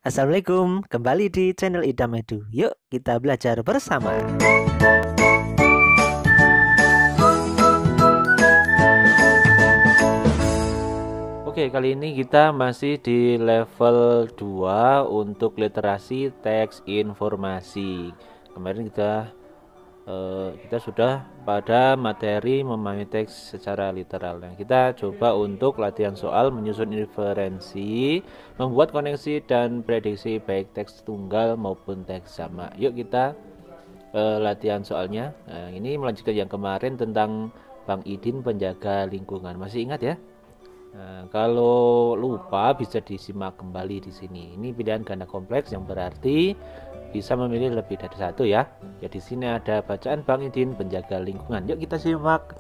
Assalamualaikum, kembali di channel Idam Edu. Yuk kita belajar bersama. Oke, kali ini kita masih di level 2 untuk literasi teks informasi. Kemarin kita sudah pada materi memahami teks secara literal. Nah, kita coba untuk latihan soal menyusun inferensi, membuat koneksi dan prediksi baik teks tunggal maupun teks sama. Yuk kita latihan soalnya. Nah, ini melanjutkan yang kemarin tentang Bang Idin penjaga lingkungan. Masih ingat ya? Nah, kalau lupa bisa disimak kembali di sini. Ini pilihan ganda kompleks yang berarti bisa memilih lebih dari satu ya. Jadi sini ada bacaan Bang Idin penjaga lingkungan. Yuk kita simak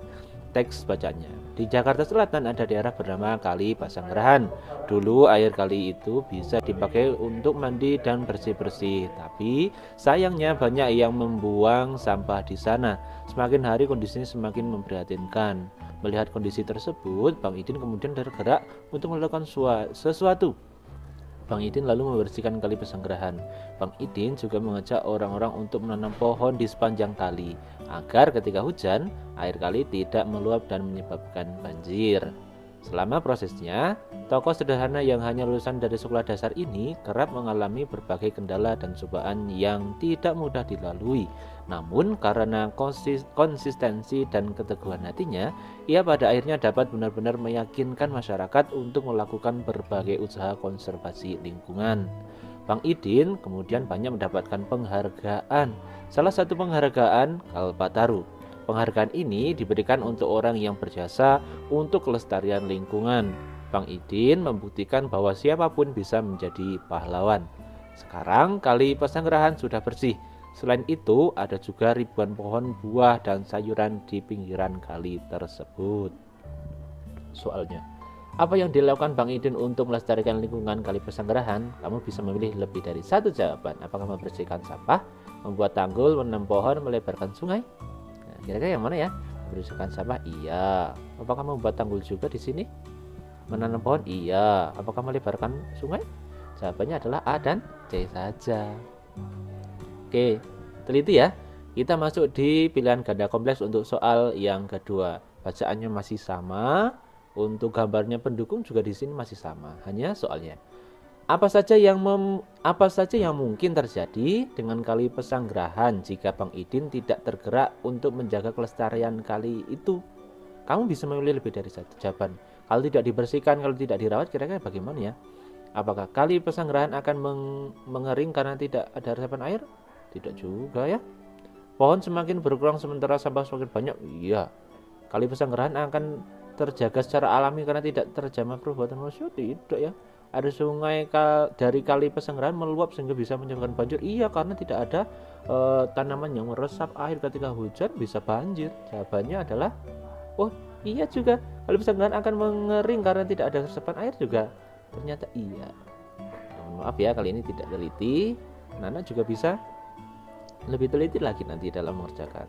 teks bacanya. Di Jakarta Selatan ada daerah bernama Kali Pasanggerahan. Dulu air kali itu bisa dipakai untuk mandi dan bersih-bersih. Tapi sayangnya banyak yang membuang sampah di sana. Semakin hari kondisinya semakin memprihatinkan. Melihat kondisi tersebut, Bang Idin kemudian tergerak untuk melakukan sesuatu. Bang Idin lalu membersihkan Kali Pasanggerahan. Bang Idin juga mengajak orang-orang untuk menanam pohon di sepanjang kali, agar ketika hujan, air kali tidak meluap dan menyebabkan banjir. Selama prosesnya, tokoh sederhana yang hanya lulusan dari sekolah dasar ini kerap mengalami berbagai kendala dan cobaan yang tidak mudah dilalui. Namun karena konsistensi dan keteguhan hatinya, ia pada akhirnya dapat benar-benar meyakinkan masyarakat untuk melakukan berbagai usaha konservasi lingkungan. Bang Idin kemudian banyak mendapatkan penghargaan. Salah satu penghargaan Kalpataru. Penghargaan ini diberikan untuk orang yang berjasa untuk kelestarian lingkungan. Bang Idin membuktikan bahwa siapapun bisa menjadi pahlawan. Sekarang Kali Pasanggerahan sudah bersih. Selain itu, ada juga ribuan pohon buah dan sayuran di pinggiran kali tersebut. Soalnya, apa yang dilakukan Bang Idin untuk melestarikan lingkungan Kali Pasanggerahan? Kamu bisa memilih lebih dari satu jawaban. Apakah membersihkan sampah, membuat tanggul, menanam pohon, melebarkan sungai? Nah, kira-kira yang mana ya? Membersihkan sampah? Iya. Apakah membuat tanggul juga di sini? Menanam pohon? Iya. Apakah melebarkan sungai? Jawabannya adalah A dan C saja. Oke, teliti ya. Kita masuk di pilihan ganda kompleks untuk soal yang kedua. Bacaannya masih sama. Untuk gambarnya pendukung juga di sini masih sama. Hanya soalnya. Apa saja yang mungkin terjadi dengan Kali Pasanggerahan jika Bang Idin tidak tergerak untuk menjaga kelestarian kali itu? Kamu bisa memilih lebih dari satu jawaban. Kalau tidak dibersihkan, kalau tidak dirawat, kira-kira bagaimana ya? Apakah Kali Pasanggerahan akan mengering karena tidak ada resapan air? Tidak juga ya. Pohon semakin berkurang sementara sampah semakin banyak? Iya. Kali Pasanggerahan akan terjaga secara alami karena tidak terjamah perbuatan manusia? Tidak ya. Ada sungai dari Kali Pasanggerahan meluap sehingga bisa menyebabkan banjir? Iya, karena tidak ada tanaman yang meresap air ketika hujan bisa banjir. Jawabannya adalah oh iya juga. Kali Pasanggerahan akan mengering karena tidak ada resapan air juga. Ternyata iya. Maaf ya, kali ini tidak teliti. Nana juga bisa lebih teliti lagi nanti dalam mengerjakan.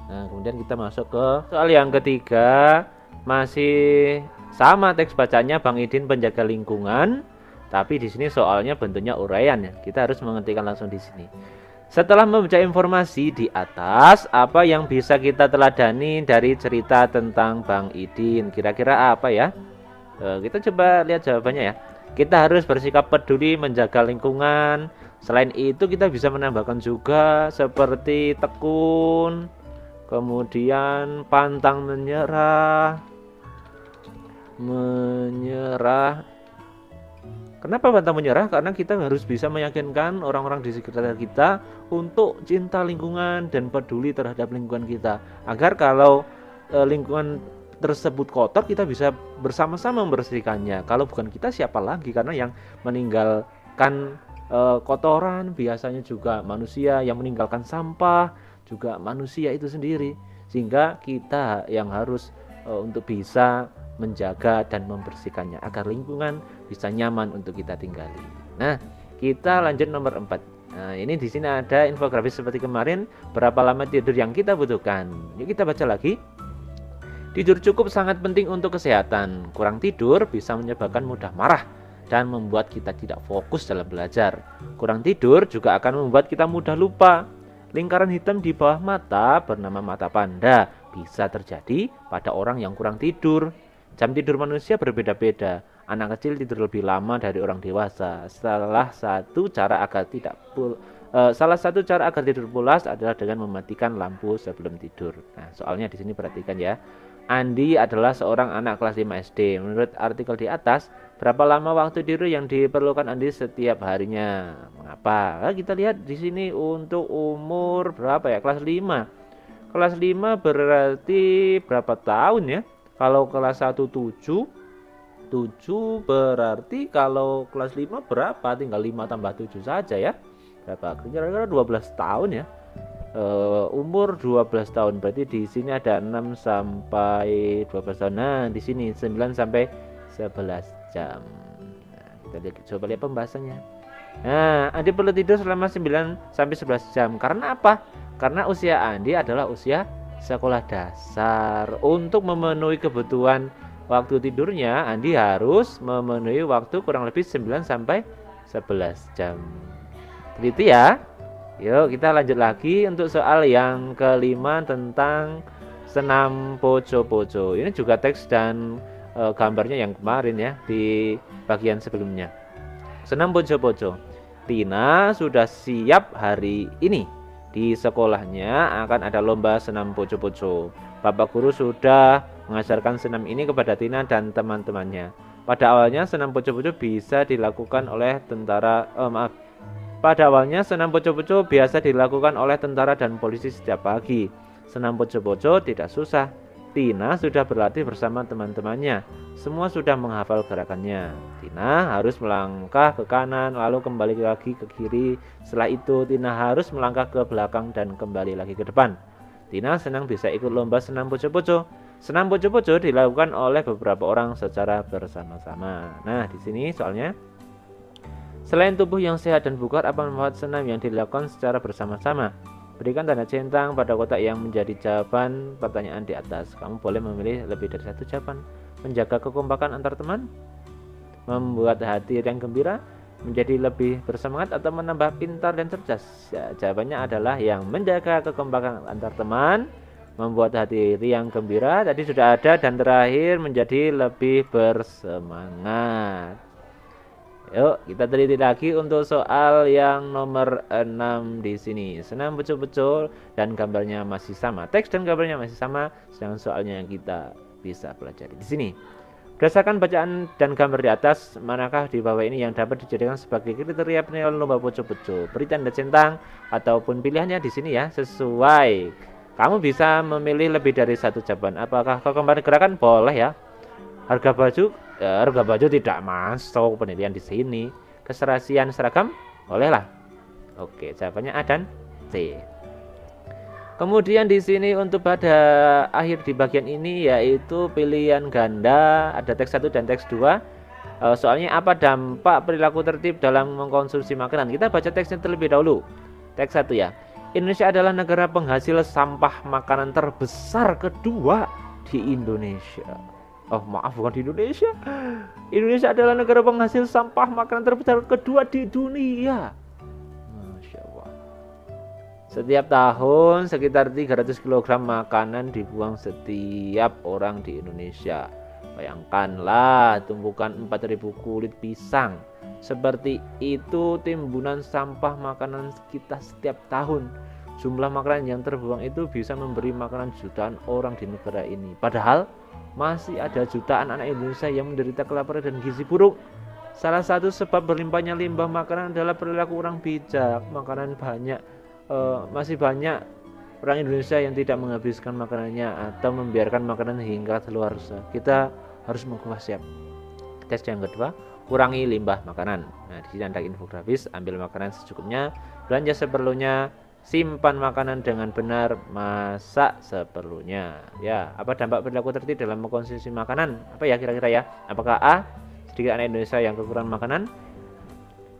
Nah, kemudian kita masuk ke soal yang ketiga. Masih sama teks bacanya Bang Idin penjaga lingkungan, tapi di sini soalnya bentuknya uraian ya. Kita harus mengetikkan langsung di sini. Setelah membaca informasi di atas, apa yang bisa kita teladani dari cerita tentang Bang Idin? Kira-kira apa ya? Kita coba lihat jawabannya ya. Kita harus bersikap peduli menjaga lingkungan. Selain itu kita bisa menambahkan juga seperti tekun, kemudian pantang menyerah. Kenapa pantang menyerah? Karena kita harus bisa meyakinkan orang-orang di sekitar kita untuk cinta lingkungan dan peduli terhadap lingkungan kita. Agar kalau lingkungan tersebut kotor, kita bisa bersama-sama membersihkannya. Kalau bukan kita, siapa lagi? Karena yang meninggalkan kotoran biasanya juga manusia, yang meninggalkan sampah juga manusia itu sendiri. Sehingga kita yang harus untuk bisa menjaga dan membersihkannya agar lingkungan bisa nyaman untuk kita tinggali. Nah, kita lanjut nomor 4. Nah, ini di sini ada infografis seperti kemarin, berapa lama tidur yang kita butuhkan. Yuk kita baca lagi. Tidur cukup sangat penting untuk kesehatan. Kurang tidur bisa menyebabkan mudah marah, dan membuat kita tidak fokus dalam belajar. Kurang tidur juga akan membuat kita mudah lupa. Lingkaran hitam di bawah mata bernama mata panda bisa terjadi pada orang yang kurang tidur. Jam tidur manusia berbeda-beda. Anak kecil tidur lebih lama dari orang dewasa. Salah satu cara agar tidur pulas adalah dengan mematikan lampu sebelum tidur. Nah, soalnya di sini perhatikan ya. Andi adalah seorang anak kelas 5 SD. Menurut artikel di atas, berapa lama waktu tidur yang diperlukan Andi setiap harinya? Mengapa? Nah, kita lihat di sini untuk umur berapa ya? Kelas 5. Kelas 5 berarti berapa tahun ya? Kalau kelas 1 7 berarti kalau kelas 5 berapa? Tinggal 5 tambah 7 saja ya. Berapa? Kira-kira 12 tahun ya. Umur 12 tahun berarti di sini ada 6 sampai 12 tahun. Nah, di sini 9 sampai 11 jam. Nah, kita lihat, coba lihat pembahasannya. Nah, Andi perlu tidur selama 9 sampai 11 jam. Karena apa? Karena usia Andi adalah usia sekolah dasar. Untuk memenuhi kebutuhan waktu tidurnya, Andi harus memenuhi waktu kurang lebih 9 sampai 11 jam. Begitu ya. Yuk kita lanjut lagi untuk soal yang kelima tentang senam poco-poco. Ini juga teks dan gambarnya yang kemarin ya di bagian sebelumnya. Senam poco-poco. Tina sudah siap hari ini. Di sekolahnya akan ada lomba senam poco-poco. Bapak guru sudah mengajarkan senam ini kepada Tina dan teman-temannya. Pada awalnya senam poco-poco bisa dilakukan oleh Pada awalnya, senam poco-poco biasa dilakukan oleh tentara dan polisi setiap pagi. Senam poco-poco tidak susah. Tina sudah berlatih bersama teman-temannya. Semua sudah menghafal gerakannya. Tina harus melangkah ke kanan, lalu kembali lagi ke kiri. Setelah itu, Tina harus melangkah ke belakang dan kembali lagi ke depan. Tina senang bisa ikut lomba senam poco-poco. Senam poco-poco dilakukan oleh beberapa orang secara bersama-sama. Nah, di sini soalnya, selain tubuh yang sehat dan bugar, apa manfaat senam yang dilakukan secara bersama-sama? Berikan tanda centang pada kotak yang menjadi jawaban pertanyaan di atas. Kamu boleh memilih lebih dari satu jawaban. Menjaga kekompakan antar teman, membuat hati yang gembira, menjadi lebih bersemangat, atau menambah pintar dan cerdas. Ya, jawabannya adalah yang menjaga kekompakan antar teman, membuat hati yang gembira, tadi sudah ada, dan terakhir menjadi lebih bersemangat. Yuk, kita teliti lagi untuk soal yang nomor 6 di sini. Senam poco-poco dan gambarnya masih sama. Teks dan gambarnya masih sama, sedangkan soalnya yang kita bisa pelajari di sini. Berdasarkan bacaan dan gambar di atas, manakah di bawah ini yang dapat dijadikan sebagai kriteria penilaian lomba poco-poco? Beri tanda centang ataupun pilihannya di sini ya, sesuai. Kamu bisa memilih lebih dari satu jawaban. Apakah kekompakan gerakan? Boleh ya. Harga baju tidak masuk penilaian di sini. Keserasian seragam bolehlah. Oke, jawabannya A dan C. Kemudian di sini untuk pada akhir di bagian ini yaitu pilihan ganda, ada teks 1 dan teks 2. Soalnya apa dampak perilaku tertib dalam mengkonsumsi makanan? Kita baca teksnya terlebih dahulu. Teks 1 ya. Indonesia adalah negara penghasil sampah makanan terbesar kedua di Indonesia. Oh maaf, bukan di Indonesia. Indonesia adalah negara penghasil sampah makanan terbesar kedua di dunia. Masya Allah. Setiap tahun sekitar 300 kg makanan dibuang setiap orang di Indonesia. Bayangkanlah tumpukan 4.000 kulit pisang. Seperti itu timbunan sampah makanan kita setiap tahun. Jumlah makanan yang terbuang itu bisa memberi makanan jutaan orang di negara ini. Padahal masih ada jutaan anak Indonesia yang menderita kelaparan dan gizi buruk. Salah satu sebab berlimpahnya limbah makanan adalah perilaku orang bijak. Masih banyak orang Indonesia yang tidak menghabiskan makanannya atau membiarkan makanan hingga keluarsa. Kita harus mengubah siap. Tes yang kedua, kurangi limbah makanan. Nah, di sini ada infografis, ambil makanan secukupnya, belanja seperlunya, simpan makanan dengan benar, masak seperlunya. Ya, apa dampak perilaku tertib dalam mengkonsumsi makanan? Apa ya kira-kira ya? Apakah A, sedikit anak Indonesia yang kekurangan makanan?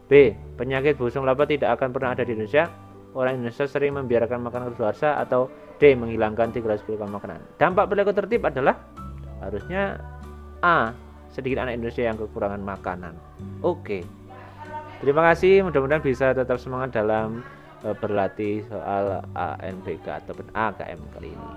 B, penyakit busung lapar tidak akan pernah ada di Indonesia. Orang Indonesia sering membiarkan makanan keluarsa. Atau D, menghilangkan 300 kg makanan. Dampak perilaku tertib adalah harusnya A, sedikit anak Indonesia yang kekurangan makanan. Oke. Terima kasih, mudah-mudahan bisa tetap semangat dalam berlatih soal ANBK ataupun AKM kali ini.